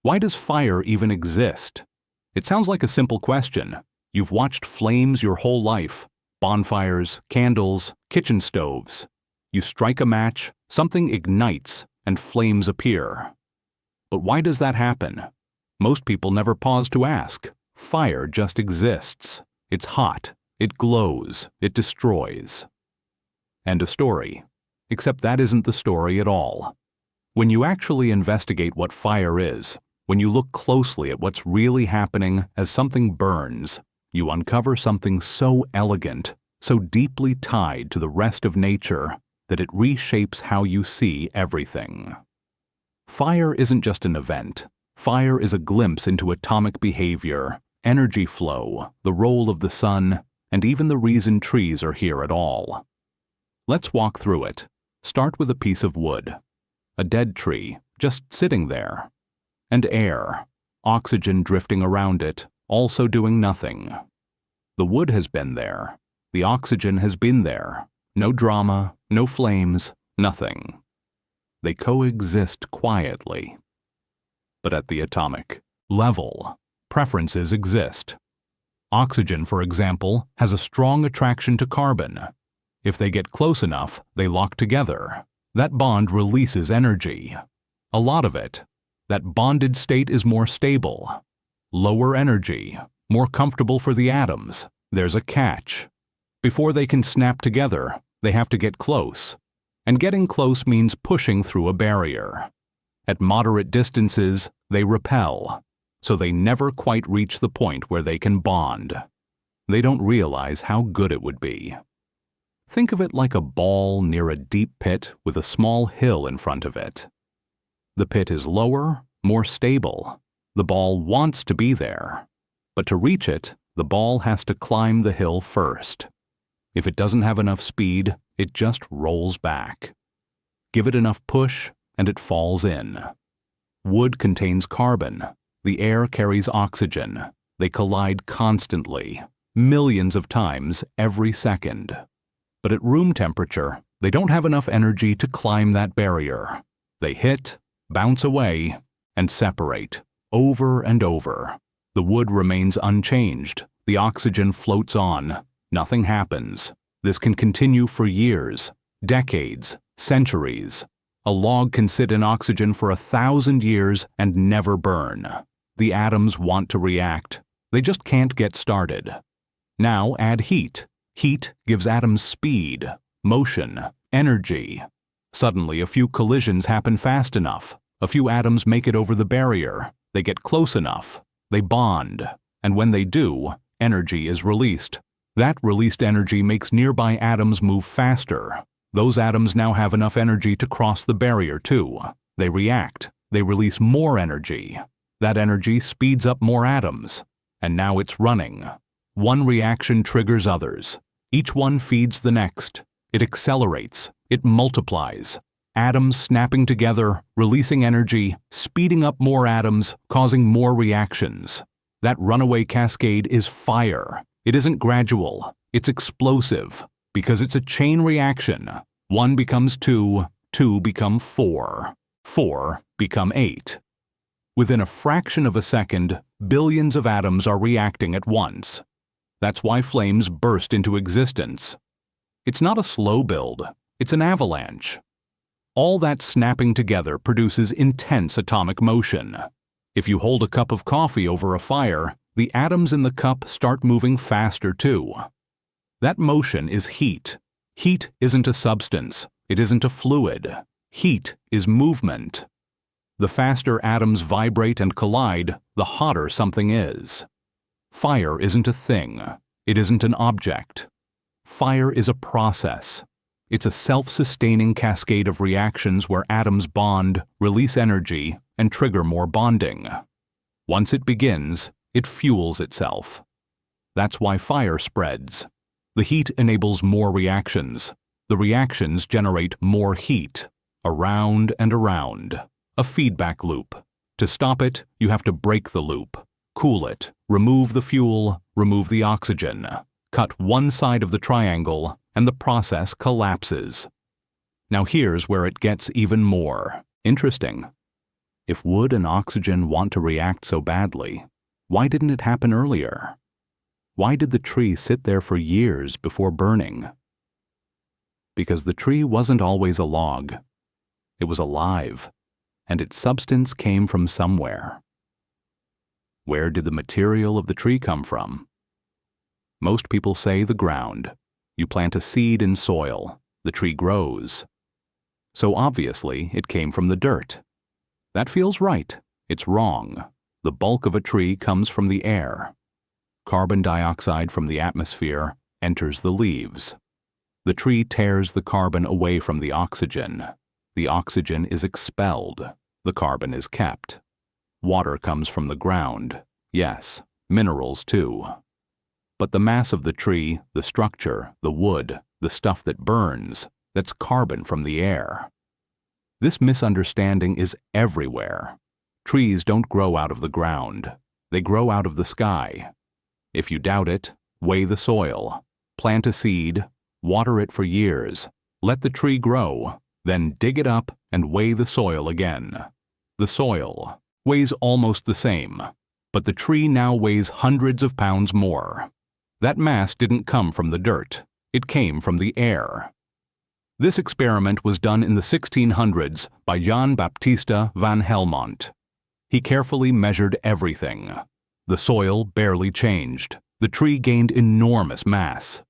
Why does fire even exist? It sounds like a simple question. You've watched flames your whole life. Bonfires, candles, kitchen stoves. You strike a match, something ignites, and flames appear. But why does that happen? Most people never pause to ask. Fire just exists. It's hot. It glows. It destroys. End of story. Except that isn't the story at all. When you actually investigate what fire is, when you look closely at what's really happening as something burns, you uncover something so elegant, so deeply tied to the rest of nature, that it reshapes how you see everything. Fire isn't just an event. Fire is a glimpse into atomic behavior, energy flow, the role of the sun, and even the reason trees are here at all. Let's walk through it. Start with a piece of wood. A dead tree, just sitting there. And air, oxygen drifting around it, also doing nothing. The wood has been there. The oxygen has been there. No drama, no flames, nothing. They coexist quietly. But at the atomic level, preferences exist. Oxygen, for example, has a strong attraction to carbon. If they get close enough, they lock together. That bond releases energy. A lot of it. That bonded state is more stable. Lower energy, more comfortable for the atoms. There's a catch. Before they can snap together, they have to get close. And getting close means pushing through a barrier. At moderate distances, they repel, so they never quite reach the point where they can bond. They don't realize how good it would be. Think of it like a ball near a deep pit with a small hill in front of it. The pit is lower, more stable. The ball wants to be there. But to reach it, the ball has to climb the hill first. If it doesn't have enough speed, it just rolls back. Give it enough push, and it falls in. Wood contains carbon. The air carries oxygen. They collide constantly, millions of times every second. But at room temperature, they don't have enough energy to climb that barrier. They hit, bounce away, and separate, over and over. The wood remains unchanged. The oxygen floats on. Nothing happens. This can continue for years, decades, centuries. A log can sit in oxygen for 1,000 years and never burn. The atoms want to react. They just can't get started. Now add heat. Heat gives atoms speed, motion, energy. Suddenly, a few collisions happen fast enough. A few atoms make it over the barrier. They get close enough. They bond. And when they do, energy is released. That released energy makes nearby atoms move faster. Those atoms now have enough energy to cross the barrier too. They react. They release more energy. That energy speeds up more atoms. And now it's running. One reaction triggers others. Each one feeds the next. It accelerates. It multiplies. Atoms snapping together, releasing energy, speeding up more atoms, causing more reactions. That runaway cascade is fire. It isn't gradual. It's explosive. Because it's a chain reaction. 1 becomes 2, 2 become 4, 4 become 8. Within a fraction of a second, billions of atoms are reacting at once. That's why flames burst into existence. It's not a slow build, it's an avalanche. All that snapping together produces intense atomic motion. If you hold a cup of coffee over a fire, the atoms in the cup start moving faster too. That motion is heat. Heat isn't a substance. It isn't a fluid. Heat is movement. The faster atoms vibrate and collide, the hotter something is. Fire isn't a thing. It isn't an object. Fire is a process. It's a self-sustaining cascade of reactions where atoms bond, release energy, and trigger more bonding. Once it begins, it fuels itself. That's why fire spreads. The heat enables more reactions. The reactions generate more heat, around and around. A feedback loop. To stop it, you have to break the loop, cool it, remove the fuel, remove the oxygen, cut one side of the triangle, and the process collapses. Now here's where it gets even more interesting. If wood and oxygen want to react so badly, why didn't it happen earlier? Why did the tree sit there for years before burning? Because the tree wasn't always a log. It was alive, and its substance came from somewhere. Where did the material of the tree come from? Most people say the ground. You plant a seed in soil, the tree grows. So obviously it came from the dirt. That feels right. It's wrong. The bulk of a tree comes from the air. Carbon dioxide from the atmosphere enters the leaves. The tree tears the carbon away from the oxygen. The oxygen is expelled. The carbon is kept. Water comes from the ground. Yes, minerals too. But the mass of the tree, the structure, the wood, the stuff that burns, that's carbon from the air. This misunderstanding is everywhere. Trees don't grow out of the ground. They grow out of the sky. If you doubt it, weigh the soil. Plant a seed, water it for years, let the tree grow, then dig it up and weigh the soil again. The soil weighs almost the same, but the tree now weighs hundreds of pounds more. That mass didn't come from the dirt. It came from the air. This experiment was done in the 1600s by Jan Baptista van Helmont. He carefully measured everything. The soil barely changed. The tree gained enormous mass.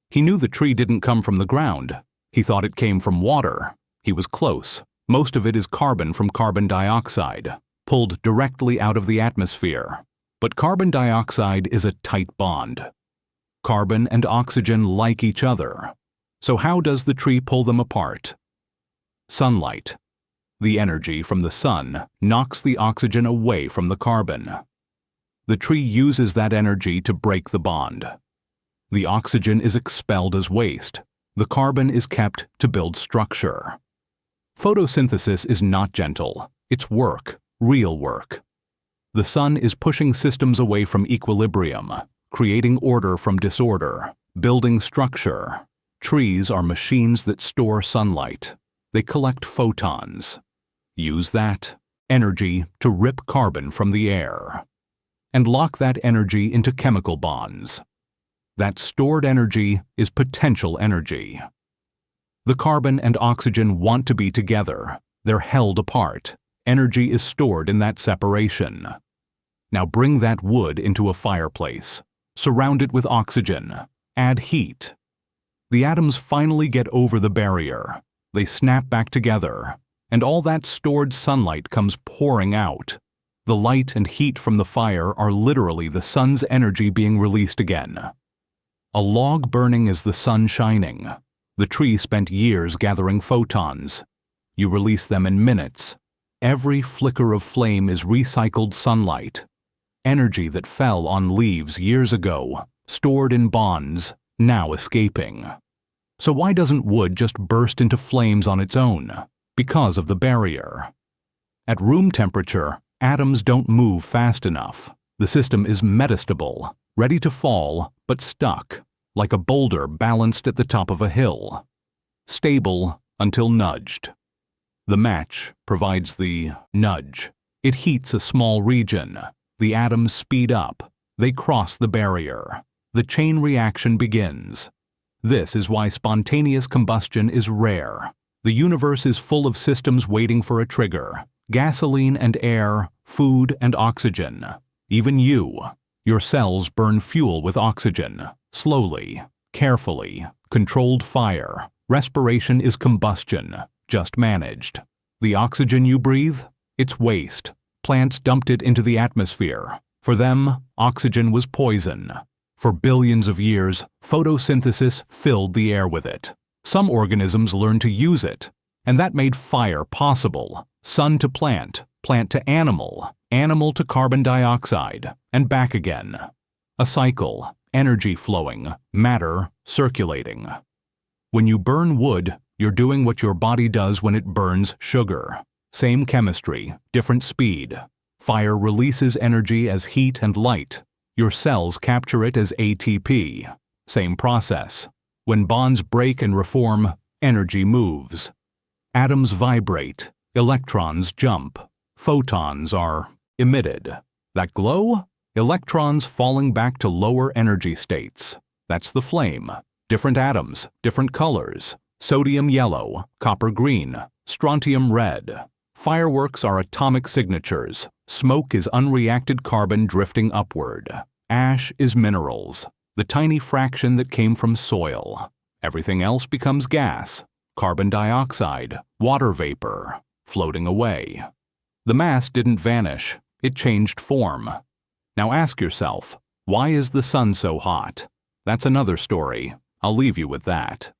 He knew the tree didn't come from the ground. He thought it came from water. He was close. Most of it is carbon from carbon dioxide, pulled directly out of the atmosphere. But carbon dioxide is a tight bond. Carbon and oxygen like each other. So how does the tree pull them apart? Sunlight. The energy from the sun knocks the oxygen away from the carbon. The tree uses that energy to break the bond. The oxygen is expelled as waste. The carbon is kept to build structure. Photosynthesis is not gentle. It's work, real work. The sun is pushing systems away from equilibrium, creating order from disorder, building structure. Trees are machines that store sunlight. They collect photons. Use that energy to rip carbon from the air and lock that energy into chemical bonds. That stored energy is potential energy. The carbon and oxygen want to be together. They're held apart. Energy is stored in that separation. Now bring that wood into a fireplace. Surround it with oxygen. Add heat. The atoms finally get over the barrier. They snap back together, and all that stored sunlight comes pouring out. The light and heat from the fire are literally the sun's energy being released again. A log burning is the sun shining. The tree spent years gathering photons. You release them in minutes. Every flicker of flame is recycled sunlight. Energy that fell on leaves years ago, stored in bonds, now escaping. So why doesn't wood just burst into flames on its own? Because of the barrier. At room temperature, atoms don't move fast enough. The system is metastable, ready to fall, but stuck, like a boulder balanced at the top of a hill. Stable until nudged. The match provides the nudge. It heats a small region. The atoms speed up. They cross the barrier. The chain reaction begins. This is why spontaneous combustion is rare. The universe is full of systems waiting for a trigger. Gasoline and air, food and oxygen. Even you. Your cells burn fuel with oxygen. Slowly, carefully, controlled fire. Respiration is combustion, just managed. The oxygen you breathe? It's waste. Plants dumped it into the atmosphere. For them, oxygen was poison. For billions of years, photosynthesis filled the air with it. Some organisms learned to use it, and that made fire possible. Sun to plant, plant to animal, animal to carbon dioxide, and back again. A cycle, energy flowing, matter circulating. When you burn wood, you're doing what your body does when it burns sugar. Same chemistry, different speed. Fire releases energy as heat and light. Your cells capture it as ATP. Same process. When bonds break and reform, energy moves. Atoms vibrate. Electrons jump. Photons are emitted. That glow? Electrons falling back to lower energy states. That's the flame. Different atoms, different colors. Sodium yellow, copper green, strontium red. Fireworks are atomic signatures. Smoke is unreacted carbon drifting upward. Ash is minerals, the tiny fraction that came from soil. Everything else becomes gas, carbon dioxide, water vapor, floating away. The mass didn't vanish, it changed form. Now ask yourself, why is the sun so hot? That's another story. I'll leave you with that.